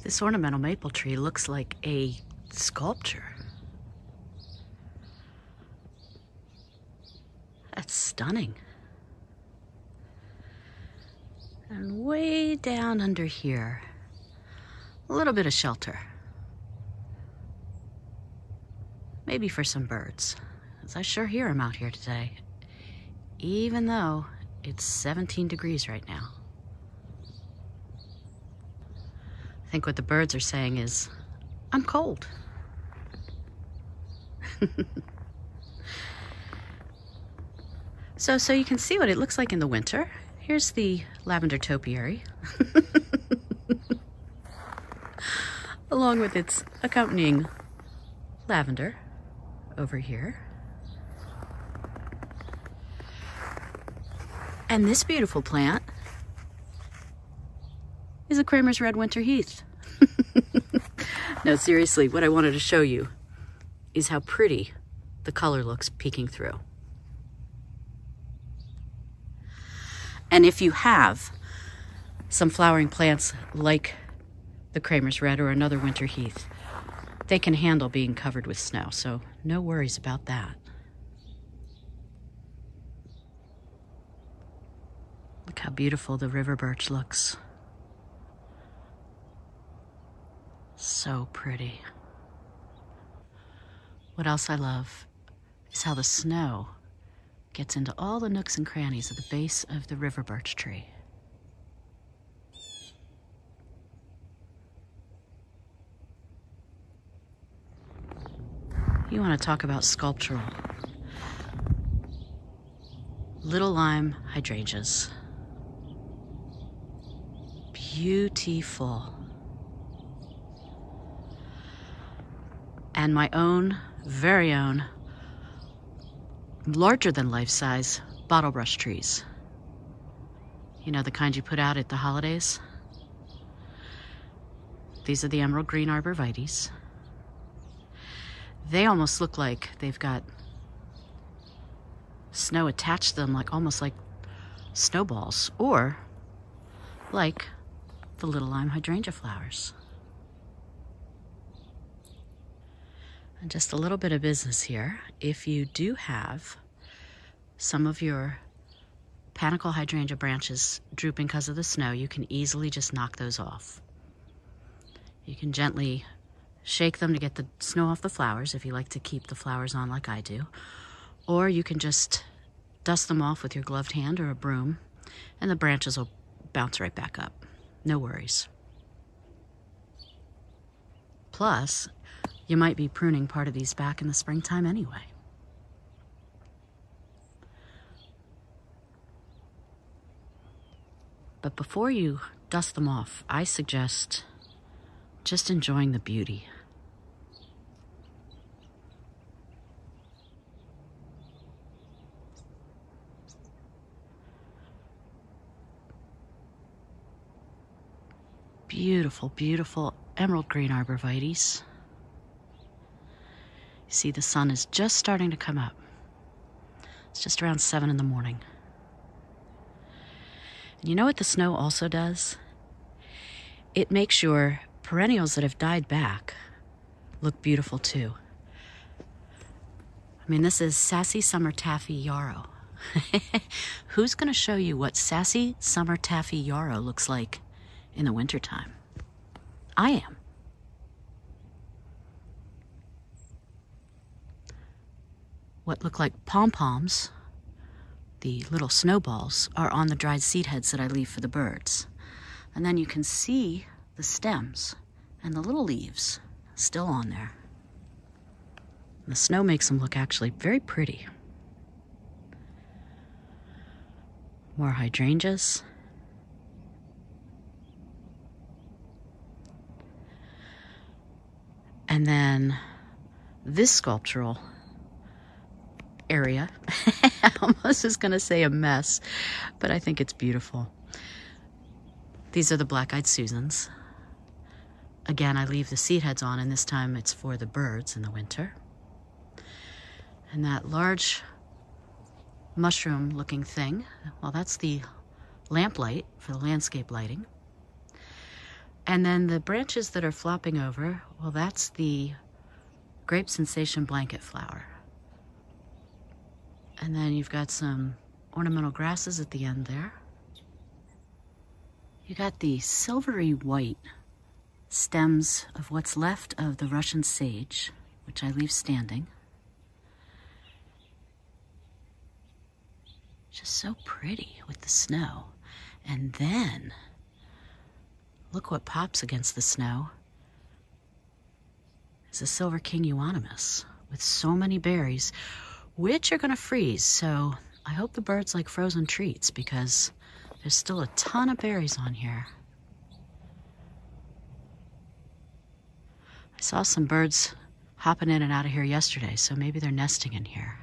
This ornamental maple tree looks like a sculpture. That's stunning. And way down under here, a little bit of shelter. Maybe for some birds, as I sure hear them out here today, even though it's 17 degrees right now. I think what the birds are saying is, I'm cold. So you can see what it looks like in the winter. Here's the lavender topiary, along with its accompanying lavender over here. And this beautiful plant is a Kramer's Red Winter Heath. No, seriously, what I wanted to show you is how pretty the color looks peeking through. And if you have some flowering plants like the Kramer's Red or another winter heath, they can handle being covered with snow, so no worries about that. Look how beautiful the river birch looks. So pretty. What else I love is how the snow gets into all the nooks and crannies of the base of the river birch tree. You want to talk about sculptural. Little lime hydrangeas. Beautiful. And my own, very own, larger than life-size bottle brush trees. You know, the kind you put out at the holidays? These are the emerald green Arborvitaes. They almost look like they've got snow attached to them, like almost like snowballs, or like the little lime hydrangea flowers. And just a little bit of business here. If you do have some of your panicle hydrangea branches drooping because of the snow, you can easily just knock those off. You can gently shake them to get the snow off the flowers if you like to keep the flowers on like I do. Or you can just dust them off with your gloved hand or a broom and the branches will bounce right back up. No worries. Plus, you might be pruning part of these back in the springtime anyway. But before you dust them off, I suggest just enjoying the beauty. Beautiful, beautiful emerald green Arborvitaes. You see the sun is just starting to come up. It's just around 7 in the morning. And you know what the snow also does? It makes your perennials that have died back look beautiful too. I mean, this is Sassy Summer Taffy Yarrow. Who's going to show you what Sassy Summer Taffy Yarrow looks like in the wintertime? I am. What look like pom-poms, the little snowballs, are on the dried seed heads that I leave for the birds. And then you can see the stems and the little leaves still on there. And the snow makes them look actually very pretty. More hydrangeas. And then this sculptural area, I almost was going to say a mess, but I think it's beautiful. These are the black-eyed Susans. Again, I leave the seed heads on, and this time it's for the birds in the winter. And that large mushroom-looking thing, well, that's the lamplight for the landscape lighting. And then the branches that are flopping over, well, that's the Grape Sensation blanket flower. And then you've got some ornamental grasses at the end there. You got the silvery white stems of what's left of the Russian sage, which I leave standing. Just so pretty with the snow. And then, look what pops against the snow. Is a Silver King Euonymus with so many berries, which are gonna freeze. So I hope the birds like frozen treats because there's still a ton of berries on here. I saw some birds hopping in and out of here yesterday, so maybe they're nesting in here.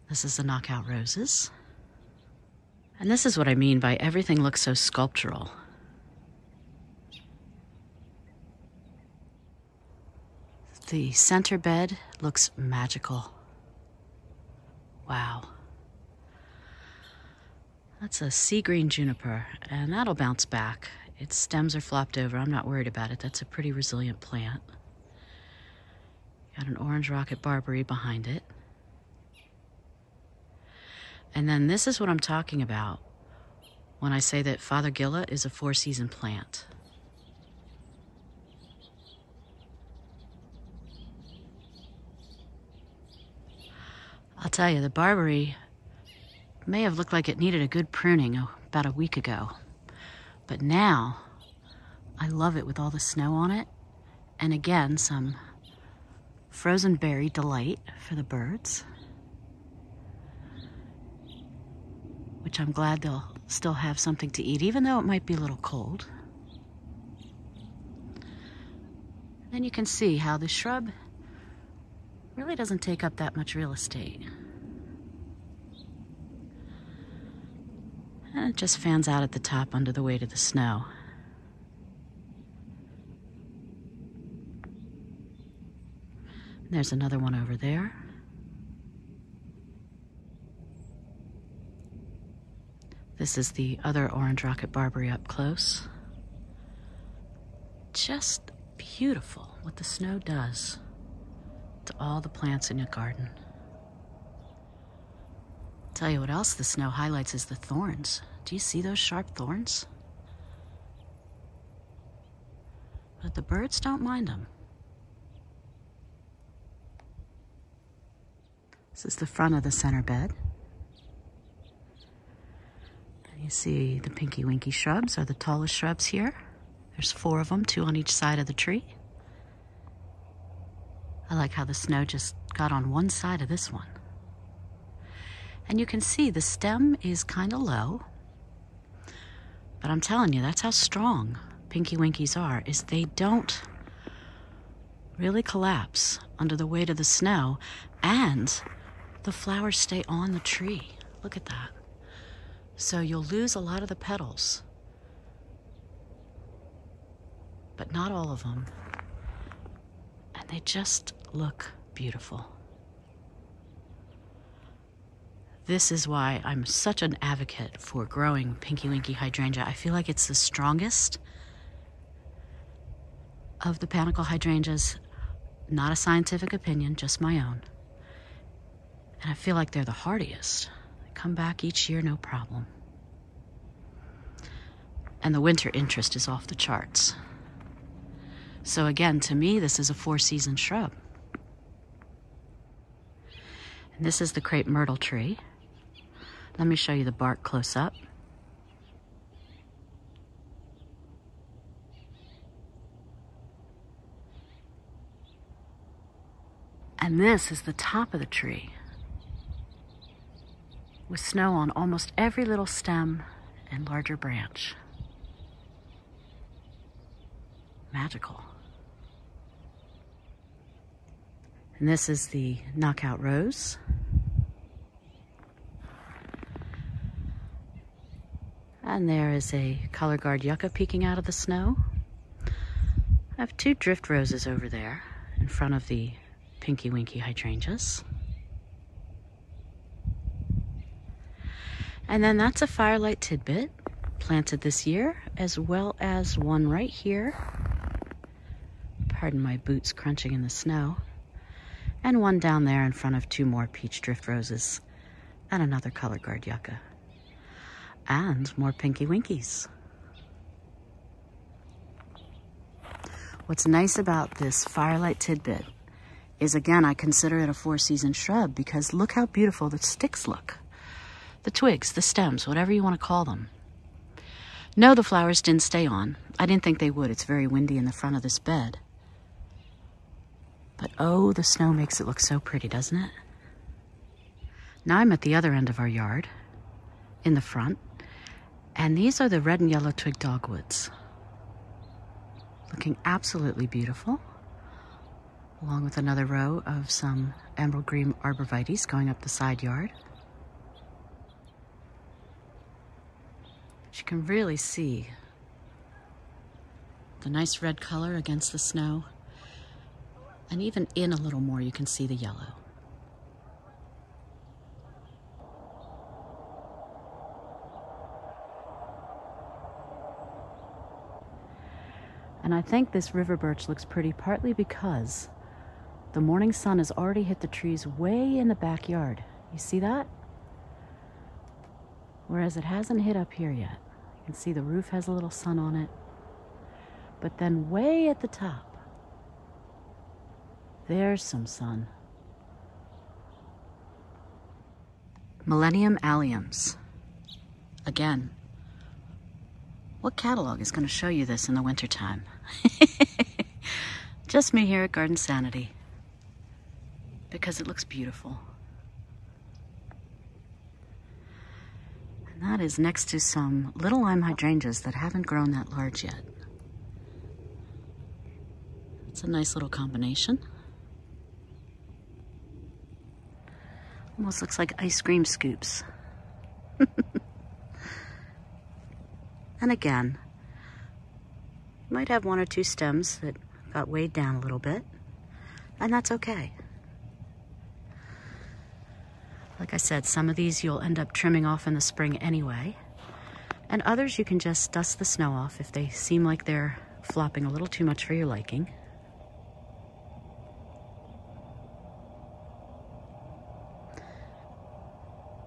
This is the knockout roses. And this is what I mean by everything looks so sculptural. The center bed looks magical. Wow. That's a sea green juniper, and that'll bounce back. Its stems are flopped over. I'm not worried about it. That's a pretty resilient plant. Got an orange rocket barberry behind it. And then this is what I'm talking about when I say that Fothergilla is a 4-season plant. I'll tell you, the barberry may have looked like it needed a good pruning about a week ago, but now I love it with all the snow on it. And again, some frozen berry delight for the birds, which I'm glad they'll still have something to eat, even though it might be a little cold. Then you can see how the shrub really doesn't take up that much real estate. And it just fans out at the top under the weight of the snow. And there's another one over there. This is the other orange rocket barberry up close. Just beautiful what the snow does to all the plants in your garden. Tell you what else the snow highlights is the thorns. Do you see those sharp thorns? But the birds don't mind them. This is the front of the center bed. And you see the pinky winky shrubs are the tallest shrubs here. There's 4 of them, 2 on each side of the tree. I like how the snow just got on one side of this one. And you can see the stem is kind of low, but I'm telling you, that's how strong pinky winkies are, is they don't really collapse under the weight of the snow, and the flowers stay on the tree. Look at that. So you'll lose a lot of the petals, but not all of them. And they just look beautiful. This is why I'm such an advocate for growing Pinky Winky hydrangea. I feel like it's the strongest of the panicle hydrangeas. Not a scientific opinion, just my own. And I feel like they're the hardiest. They come back each year, no problem. And the winter interest is off the charts. So again, to me, this is a 4-season shrub. And this is the crepe myrtle tree. Let me show you the bark close up. And this is the top of the tree, with snow on almost every little stem and larger branch. Magical. And this is the knockout rose. And there is a color guard yucca peeking out of the snow. I have 2 drift roses over there in front of the Pinky Winky hydrangeas. And then that's a firelight tidbit planted this year, as well as one right here. Pardon my boots crunching in the snow. And one down there in front of two more peach drift roses and another color guard yucca. And more pinky winkies. What's nice about this firelight tidbit is, again, I consider it a 4-season shrub because look how beautiful the sticks look. The twigs, the stems, whatever you want to call them. No, the flowers didn't stay on. I didn't think they would. It's very windy in the front of this bed. But oh, the snow makes it look so pretty, doesn't it? Now I'm at the other end of our yard, in the front, and these are the red and yellow twig dogwoods. Looking absolutely beautiful, along with another row of some emerald green arborvitaes going up the side yard. But you can really see the nice red color against the snow, and even in a little more you can see the yellow. And I think this river birch looks pretty partly because the morning sun has already hit the trees way in the backyard. You see that? Whereas it hasn't hit up here yet. You can see the roof has a little sun on it. But then way at the top, there's some sun. Millennium alliums. Again, what catalog is going to show you this in the wintertime? Just me here at Garden Sanity. Because it looks beautiful. And that is next to some little lime hydrangeas that haven't grown that large yet. It's a nice little combination. Almost looks like ice cream scoops. And again, you might have one or two stems that got weighed down a little bit, and that's okay. Like I said, some of these you'll end up trimming off in the spring anyway, and others you can just dust the snow off if they seem like they're flopping a little too much for your liking.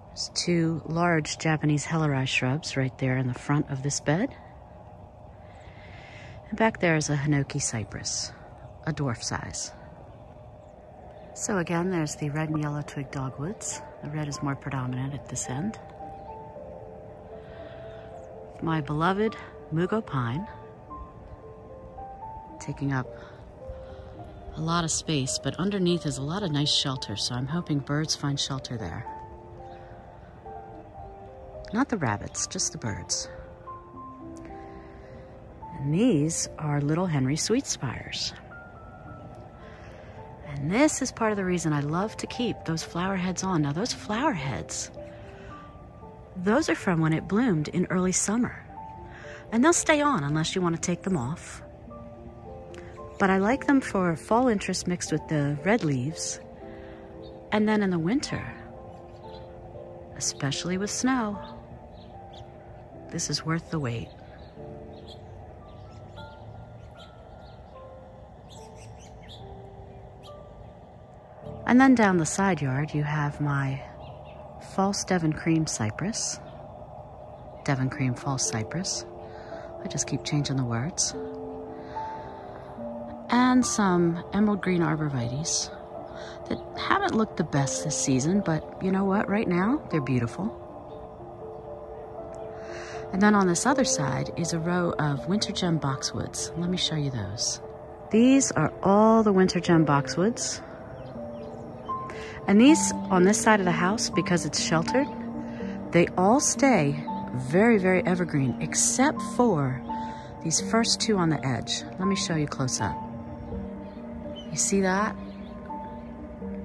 There's two large Japanese hellerized shrubs right there in the front of this bed. And back there is a hinoki cypress, a dwarf size. So again, there's the red and yellow twig dogwoods. The red is more predominant at this end. My beloved mugo pine, taking up a lot of space, but underneath is a lot of nice shelter, so I'm hoping birds find shelter there. Not the rabbits, just the birds. And these are little Henry sweet spires. And this is part of the reason I love to keep those flower heads on. Now those flower heads, those are from when it bloomed in early summer. And they'll stay on unless you want to take them off. But I like them for fall interest mixed with the red leaves. And then in the winter, especially with snow, this is worth the wait. And then down the side yard, you have my false Devon cream cypress. Devon cream false cypress. I just keep changing the words. And some emerald green arborvitaes that haven't looked the best this season, but you know what? Right now, they're beautiful. And then on this other side is a row of winter gem boxwoods. Let me show you those. These are all the winter gem boxwoods. And these, on this side of the house, because it's sheltered, they all stay very, very evergreen, except for these first two on the edge. Let me show you close up. You see that?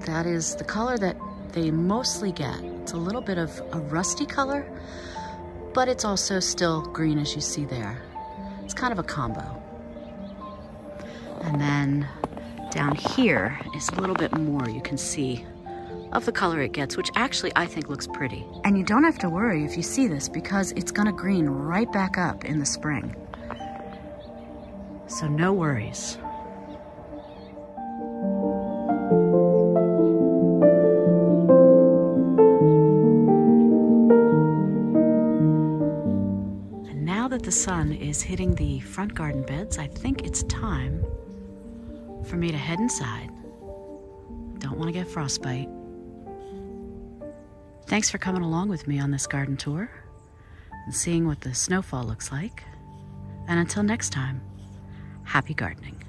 That is the color that they mostly get. It's a little bit of a rusty color, but it's also still green as you see there. It's kind of a combo. And then down here is a little bit more. You can see of the color it gets, which actually I think looks pretty. And you don't have to worry if you see this, because it's gonna green right back up in the spring. So no worries. And now that the sun is hitting the front garden beds, I think it's time for me to head inside. Don't want to get frostbite. Thanks for coming along with me on this garden tour and seeing what the snowfall looks like. And until next time, happy gardening.